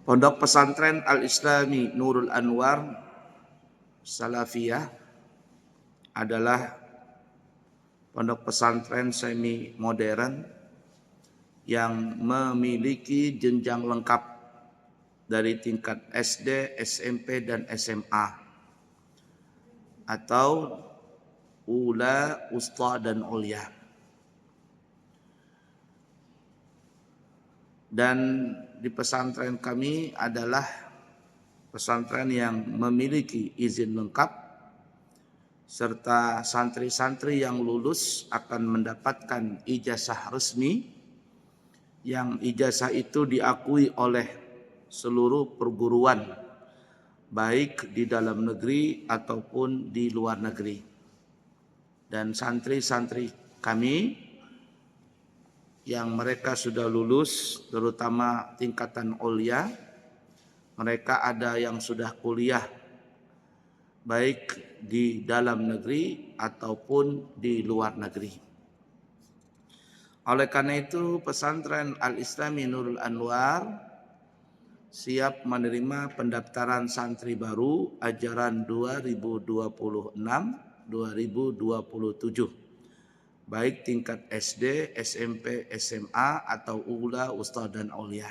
Pondok Pesantren Al-Islami Nurul Anwar Salafiyah adalah pondok pesantren semi modern yang memiliki jenjang lengkap dari tingkat SD, SMP, dan SMA atau ula, usta, dan ulia. Dan di pesantren kami adalah pesantren yang memiliki izin lengkap, serta santri-santri yang lulus akan mendapatkan ijazah resmi, yang ijazah itu diakui oleh seluruh perguruan, baik di dalam negeri ataupun di luar negeri. Dan santri-santri kami yang mereka sudah lulus, terutama tingkatan ulia, mereka ada yang sudah kuliah baik di dalam negeri ataupun di luar negeri. Oleh karena itu, pesantren Al-Islami Nurul Anwar siap menerima pendaftaran santri baru ajaran 2026-2027. Baik tingkat SD, SMP, SMA, atau ula, usta, dan aulia.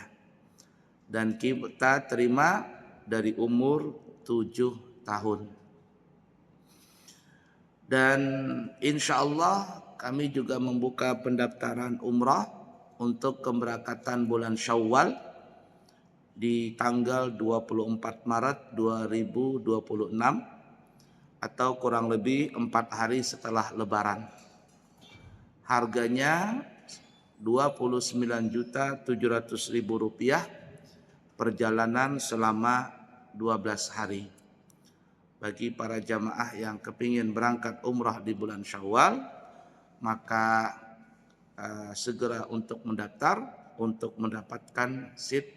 Dan kita terima dari umur 7 tahun. Dan insya Allah kami juga membuka pendaftaran umrah untuk keberangkatan bulan Syawal di tanggal 24 Maret 2026 atau kurang lebih 4 hari setelah Lebaran. Harganya Rp29.700.000, perjalanan selama 12 hari. Bagi para jamaah yang kepingin berangkat umrah di bulan Syawal, maka segera untuk mendaftar untuk mendapatkan seat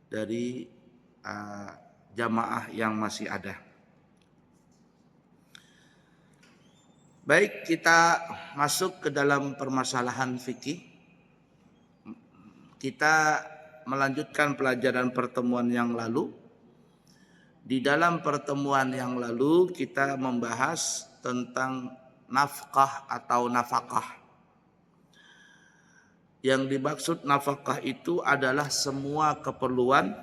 dari jamaah yang masih ada. Baik, kita masuk ke dalam permasalahan fikih. Kita melanjutkan pelajaran pertemuan yang lalu. Di dalam pertemuan yang lalu kita membahas tentang nafkah atau nafakah. Yang dimaksud nafkah itu adalah semua keperluan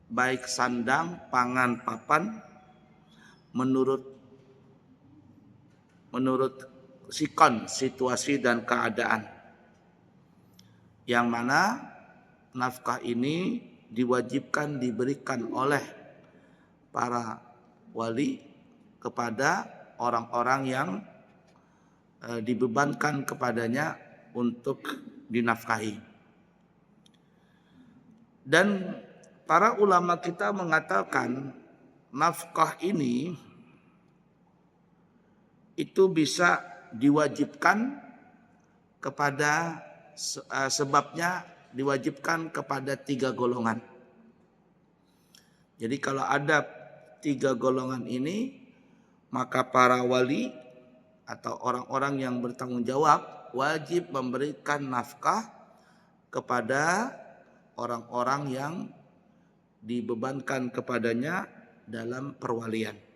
baik sandang, pangan, papan menurut sikon, situasi dan keadaan. Yang mana nafkah ini diwajibkan diberikan oleh para wali kepada orang-orang yang dibebankan kepadanya untuk dinafkahi. Dan para ulama kita mengatakan nafkah ini itu bisa diwajibkan kepada sebabnya diwajibkan kepada 3 golongan. Jadi kalau ada 3 golongan ini, maka para wali atau orang-orang yang bertanggung jawab wajib memberikan nafkah kepada orang-orang yang dibebankan kepadanya dalam perwalian.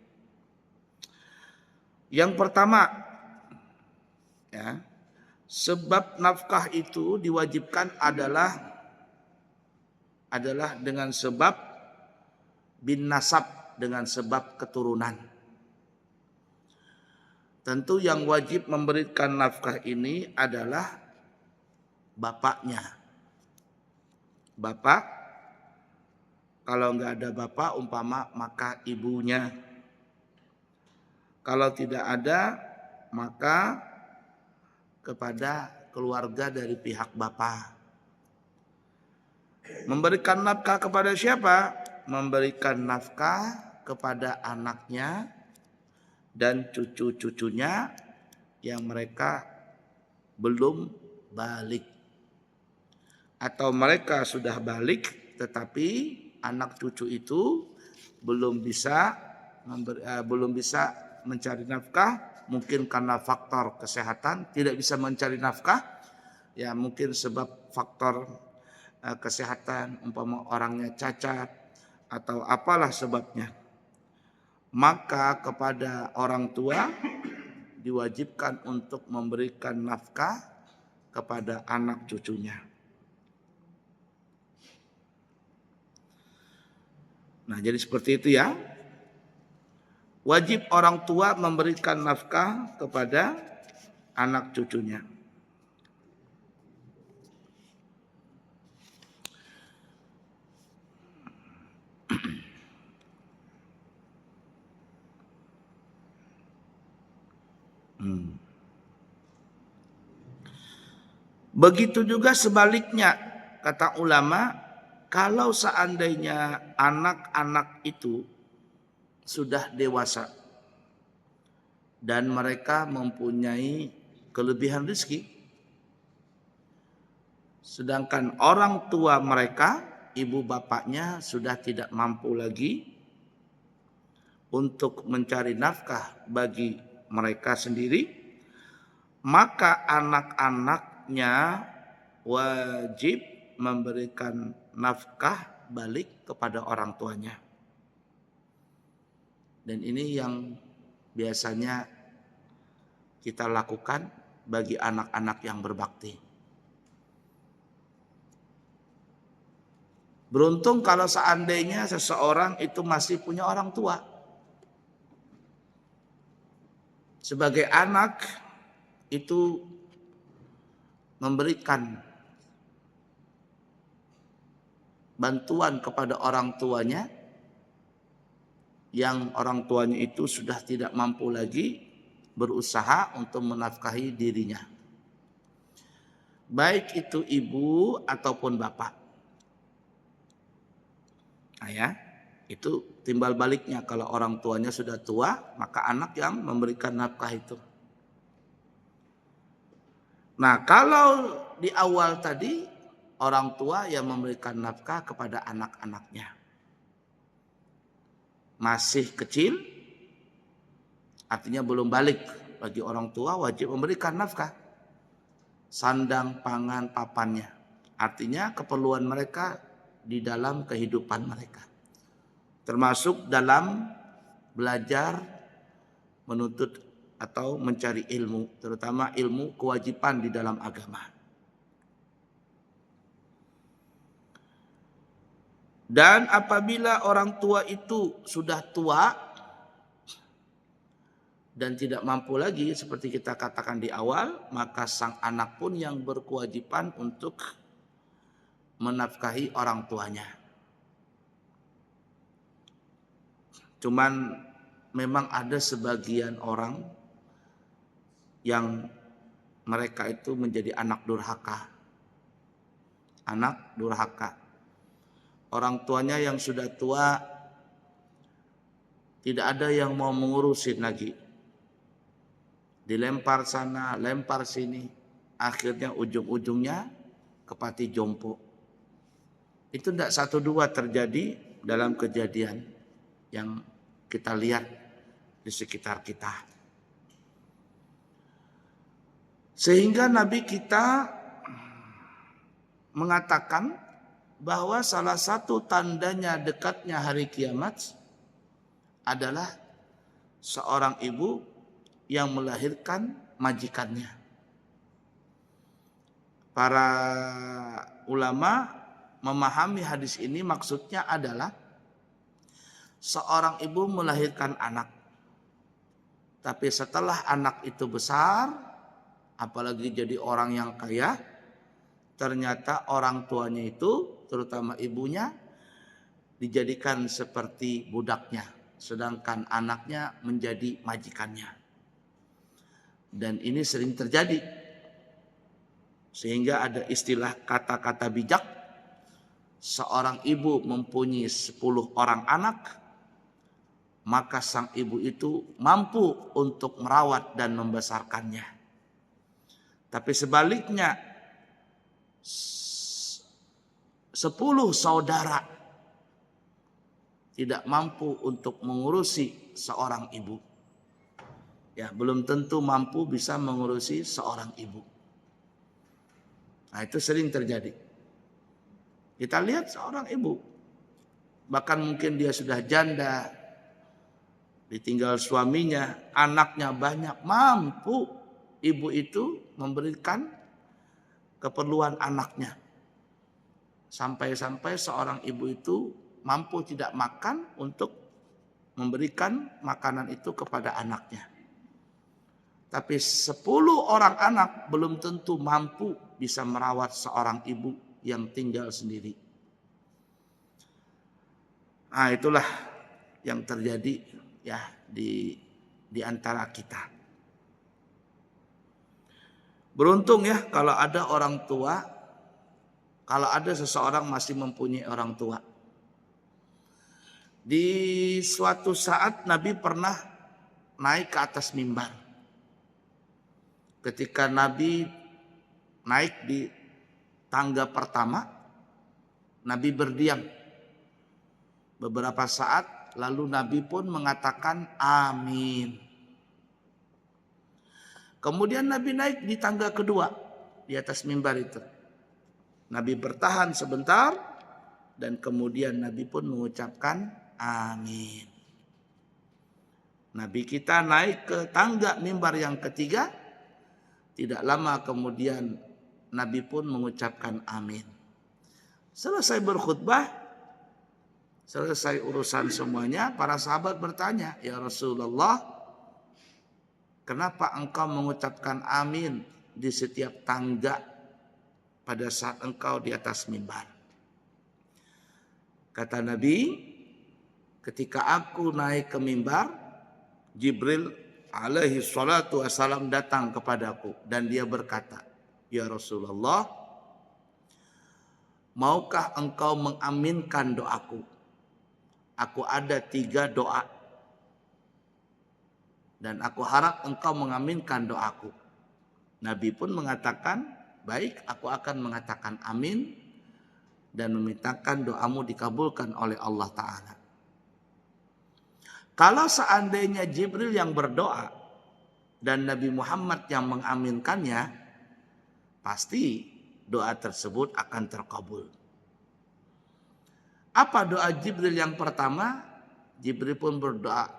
Yang pertama, ya, sebab nafkah itu diwajibkan adalah dengan sebab bin nasab, dengan sebab keturunan. Tentu yang wajib memberikan nafkah ini adalah bapaknya. Bapak, kalau nggak ada bapak umpama maka ibunya. Kalau tidak ada, maka kepada keluarga dari pihak bapak. Memberikan nafkah kepada siapa? Memberikan nafkah kepada anaknya dan cucu-cucunya yang mereka belum balik. Atau mereka sudah balik tetapi anak cucu itu belum bisa mencari nafkah, mungkin karena faktor kesehatan tidak bisa mencari nafkah, ya mungkin sebab faktor kesehatan, umpama orangnya cacat atau apalah sebabnya, maka kepada orang tua diwajibkan untuk memberikan nafkah kepada anak cucunya. Nah, jadi seperti itu ya. Wajib orang tua memberikan nafkah kepada anak cucunya. Begitu juga sebaliknya, kata ulama, kalau seandainya anak-anak itu sudah dewasa dan mereka mempunyai kelebihan rezeki, sedangkan orang tua mereka, ibu bapaknya sudah tidak mampu lagi untuk mencari nafkah bagi mereka sendiri, maka anak-anaknya wajib memberikan nafkah balik kepada orang tuanya. Dan ini yang biasanya kita lakukan bagi anak-anak yang berbakti. Beruntung kalau seandainya seseorang itu masih punya orang tua. Sebagai anak itu memberikan bantuan kepada orang tuanya yang orang tuanya itu sudah tidak mampu lagi berusaha untuk menafkahi dirinya. Baik itu ibu ataupun bapak. Nah ya, itu timbal baliknya, kalau orang tuanya sudah tua, maka anak yang memberikan nafkah itu. Nah, kalau di awal tadi orang tua yang memberikan nafkah kepada anak-anaknya. Masih kecil, artinya belum balik, bagi orang tua wajib memberikan nafkah. Sandang, pangan, papannya. Artinya keperluan mereka di dalam kehidupan mereka. Termasuk dalam belajar, menuntut atau mencari ilmu, terutama ilmu kewajiban di dalam agama. Dan apabila orang tua itu sudah tua dan tidak mampu lagi seperti kita katakan di awal, maka sang anak pun yang berkewajiban untuk menafkahi orang tuanya. Cuman memang ada sebagian orang yang mereka itu menjadi anak durhaka. Anak durhaka. Orang tuanya yang sudah tua tidak ada yang mau mengurusin lagi. Dilempar sana, lempar sini. Akhirnya ujung-ujungnya ke panti jompo. Itu tidak satu dua terjadi dalam kejadian yang kita lihat di sekitar kita. Sehingga Nabi kita mengatakan bahwa salah satu tandanya dekatnya hari kiamat adalah seorang ibu yang melahirkan majikannya. Para ulama memahami hadis ini maksudnya adalah seorang ibu melahirkan anak. Tapi setelah anak itu besar, apalagi jadi orang yang kaya, ternyata orang tuanya itu, terutama ibunya, dijadikan seperti budaknya, sedangkan anaknya menjadi majikannya. Dan ini sering terjadi. Sehingga ada istilah kata-kata bijak, seorang ibu mempunyai 10 orang anak, maka sang ibu itu mampu untuk merawat dan membesarkannya. Tapi sebaliknya, 10 saudara tidak mampu untuk mengurusi seorang ibu. Ya, belum tentu mampu bisa mengurusi seorang ibu. Nah, itu sering terjadi. Kita lihat seorang ibu, bahkan mungkin dia sudah janda, ditinggal suaminya, anaknya banyak, mampu ibu itu memberikan keperluan anaknya. Sampai-sampai seorang ibu itu mampu tidak makan untuk memberikan makanan itu kepada anaknya. Tapi 10 orang anak belum tentu mampu bisa merawat seorang ibu yang tinggal sendiri. Nah, itulah yang terjadi ya di antara kita. Beruntung ya kalau ada orang tua, kalau ada seseorang masih mempunyai orang tua. Di suatu saat Nabi pernah naik ke atas mimbar. Ketika Nabi naik di tangga pertama, Nabi berdiam beberapa saat, lalu Nabi pun mengatakan amin. Kemudian Nabi naik di tangga kedua, di atas mimbar itu. Nabi bertahan sebentar, dan kemudian Nabi pun mengucapkan amin. Nabi kita naik ke tangga mimbar yang ketiga, tidak lama kemudian Nabi pun mengucapkan amin. Selesai berkhutbah, selesai urusan semuanya, para sahabat bertanya, "Ya Rasulullah, kenapa engkau mengucapkan amin di setiap tangga pada saat engkau di atas mimbar?" Kata Nabi, ketika aku naik ke mimbar, Jibril alaihi salatu wassalam datang kepadaku dan dia berkata, "Ya Rasulullah, maukah engkau mengaminkan doaku? Aku ada 3 doa dan aku harap engkau mengaminkan doaku." Nabi pun mengatakan, "Baik, aku akan mengatakan amin dan memintakan doamu dikabulkan oleh Allah Ta'ala." Kalau seandainya Jibril yang berdoa dan Nabi Muhammad yang mengaminkannya, pasti doa tersebut akan terkabul. Apa doa Jibril yang pertama? Jibril pun berdoa,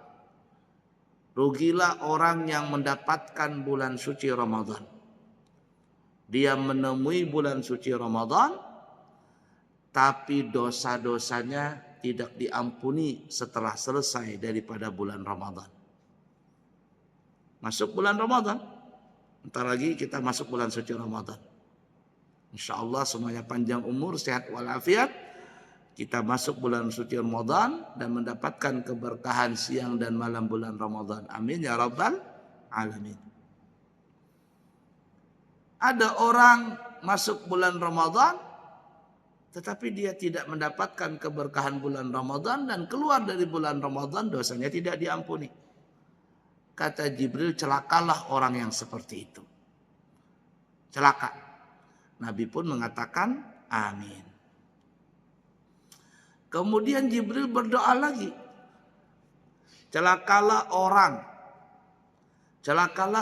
"Rugilah orang yang mendapatkan bulan suci Ramadan. Dia menemui bulan suci Ramadan, tapi dosa-dosanya tidak diampuni setelah selesai daripada bulan Ramadan." Masuk bulan Ramadan, entar lagi kita masuk bulan suci Ramadan. Insya Allah semuanya panjang umur, sehat walafiat. Kita masuk bulan suci Ramadan dan mendapatkan keberkahan siang dan malam bulan Ramadan. Amin ya rabbal alamin. Ada orang masuk bulan Ramadan, tetapi dia tidak mendapatkan keberkahan bulan Ramadan dan keluar dari bulan Ramadan dosanya tidak diampuni. Kata Jibril, celakalah orang yang seperti itu. Celaka. Nabi pun mengatakan amin. Kemudian Jibril berdoa lagi. Celakalah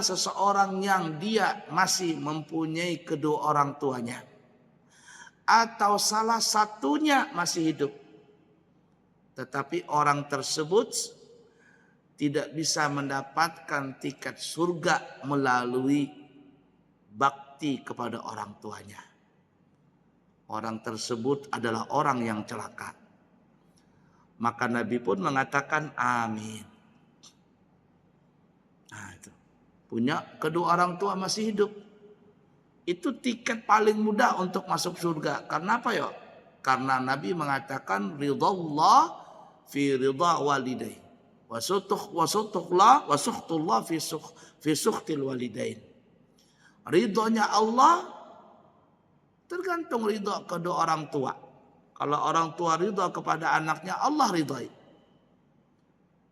seseorang yang dia masih mempunyai kedua orang tuanya, atau salah satunya masih hidup, tetapi orang tersebut tidak bisa mendapatkan tiket surga melalui bakti kepada orang tuanya. Orang tersebut adalah orang yang celaka. Maka Nabi pun mengatakan amin. Nah, itu. Punya kedua orang tua masih hidup, itu tiket paling mudah untuk masuk surga. Karena apa ya? Karena Nabi mengatakan ridallah fi ridha walidai, wa sukhtullah fi sukhtil walidain. Ridhonya Allah tergantung ridho kedua orang tua. Kalau orang tua ridho kepada anaknya, Allah ridhai.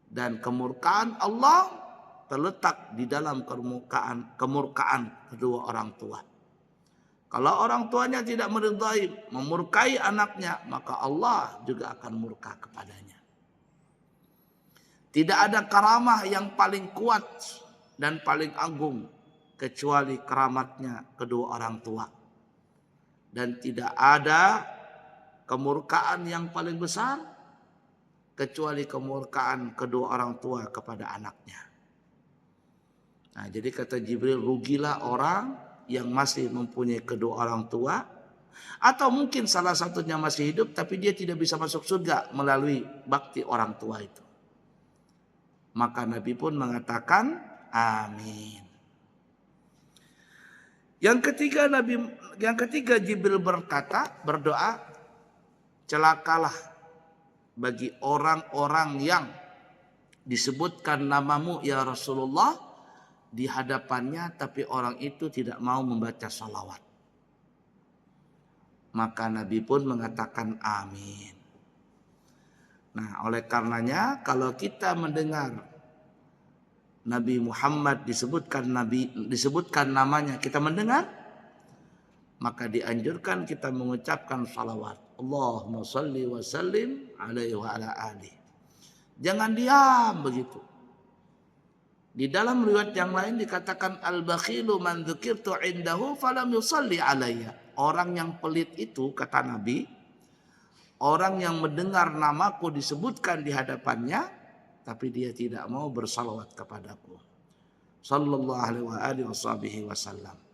Dan kemurkaan Allah terletak di dalam kemurkaan kedua orang tua. Kalau orang tuanya tidak meridhai, memurkai anaknya, maka Allah juga akan murka kepadanya. Tidak ada karamah yang paling kuat dan paling agung kecuali keramatnya kedua orang tua. Dan tidak ada kemurkaan yang paling besar kecuali kemurkaan kedua orang tua kepada anaknya. Nah, jadi kata Jibril, rugilah orang yang masih mempunyai kedua orang tua, atau mungkin salah satunya masih hidup tapi dia tidak bisa masuk surga melalui bakti orang tua itu. Maka Nabi pun mengatakan amin. Yang ketiga Jibril berdoa, celakalah bagi orang-orang yang disebutkan namamu ya Rasulullah di hadapannya, tapi orang itu tidak mau membaca salawat. Maka Nabi pun mengatakan amin. Nah, oleh karenanya kalau kita mendengar Nabi Muhammad disebutkan namanya, kita mendengar, maka dianjurkan kita mengucapkan salawat. Allahumma salli wa sallim alaihi wa ala alihi. Jangan diam begitu. Di dalam riwayat yang lain dikatakan al-bakhilu man dzukirtu indahu falam yusalli alayya. Orang yang pelit itu, kata Nabi, orang yang mendengar namaku disebutkan di hadapannya tapi dia tidak mau bersalawat kepadaku. Sallallahu alaihi wa alihi wasallam.